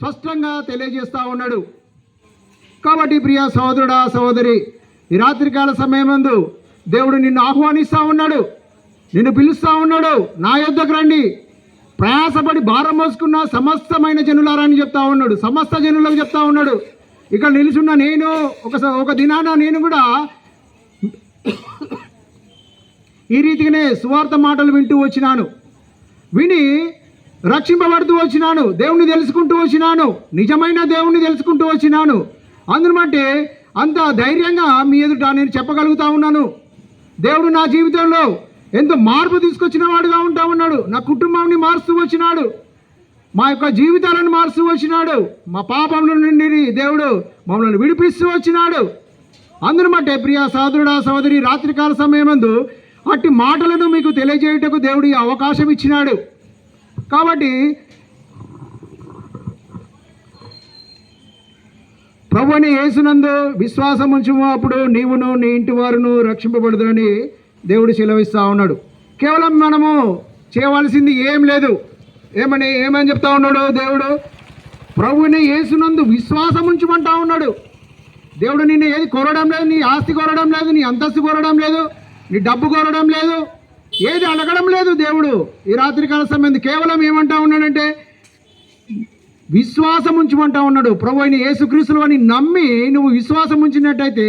స్పష్టంగా తెలియజేస్తూ ఉన్నాడు. కాబట్టి ప్రియ సహోదరుడా సహోదరి, ఈ రాత్రికాల సమయమందు దేవుడు నిన్ను ఆహ్వానిస్తూ ఉన్నాడు, నిన్ను పిలుస్తూ ఉన్నాడు. నా యొద్దకు రండి, ప్రయాసపడి భారం మోసుకున్న సమస్తమైన జనులారని చెప్తా ఉన్నాడు, సమస్త జనులకు చెప్తా ఉన్నాడు. ఇక్కడ నిలుచున్న నేను ఒక దినాన నేను కూడా ఈ రీతిగానే సువార్త మాటలు వింటూ వచ్చినాను, విని రక్షింపబడుతూ వచ్చినాను, దేవుణ్ణి తెలుసుకుంటూ వచ్చినాను, నిజమైన దేవుణ్ణి తెలుసుకుంటూ వచ్చినాను. అందును బట్టి అంత ధైర్యంగా మీ ఎదుట నేను చెప్పగలుగుతా ఉన్నాను. దేవుడు నా జీవితంలో ఎంతో మార్పు తీసుకొచ్చిన వాడుగా ఉంటా ఉన్నాడు. నా కుటుంబాన్ని మారుస్తూ వచ్చినాడు, మా యొక్క జీవితాలను మారుస్తూ వచ్చినాడు, మా పాపముల నుండి దేవుడు మమ్మల్ని విడిపిస్తూ వచ్చినాడు. అందును బట్టే ప్రియ సహోదరుడా సహోదరి, రాత్రికాల సమయమందు అట్టి మాటలను మీకు తెలియజేయుటకు దేవుడు ఈ అవకాశం ఇచ్చినాడు. కాబట్టి ప్రభువుని యేసునందు విశ్వాసం ఉంచుము, అప్పుడు నీవును నీ ఇంటి వారును రక్షింపబడుదురని దేవుడు సెలవిస్తూ ఉన్నాడు. కేవలం మనము చేయవలసింది ఏం లేదు. ఏమని చెప్తా ఉన్నాడు దేవుడు? ప్రభువుని యేసునందు విశ్వాసం ఉంచమంటా ఉన్నాడు. దేవుడు నిన్ను ఏది కోరడం లేదు, నీ ఆస్తి కోరడం లేదు, నీ అంతస్తు కోరడం లేదు, నీ డబ్బు కోరడం లేదు, ఏది అడగడం లేదు. దేవుడు ఈ రాత్రికాల సమయం కేవలం ఏమంటా ఉన్నాడంటే విశ్వాసం ఉంచమంటా ఉన్నాడు. ప్రభు అయిన యేసుక్రీస్తును అని నమ్మి నువ్వు విశ్వాసం ఉంచినట్టయితే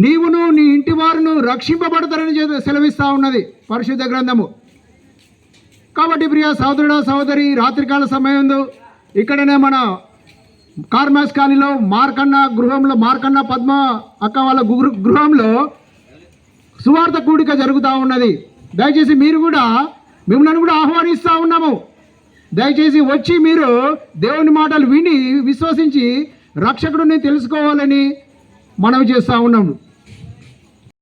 నీవును నీ ఇంటి వారును రక్షింపబడతారని సెలవిస్తూ ఉన్నది పరిశుద్ధ గ్రంథము. కాబట్టి ప్రియ సహోదరుడా సహోదరి, రాత్రికాల సమయంలో ఇక్కడనే మన కార్మాస్ కాలనీలో మార్కన్న పద్మ అక్క వాళ్ళ గృహంలో సువార్త కూడిక జరుగుతూ ఉన్నది. దయచేసి మీరు కూడా మిమ్మల్ని కూడా ఆహ్వానిస్తూ ఉన్నాము. దయచేసి వచ్చి మీరు దేవుని మాటలు విని విశ్వసించి రక్షకుడిని తెలుసుకోవాలని మనవి చేస్తూ ఉన్నాము.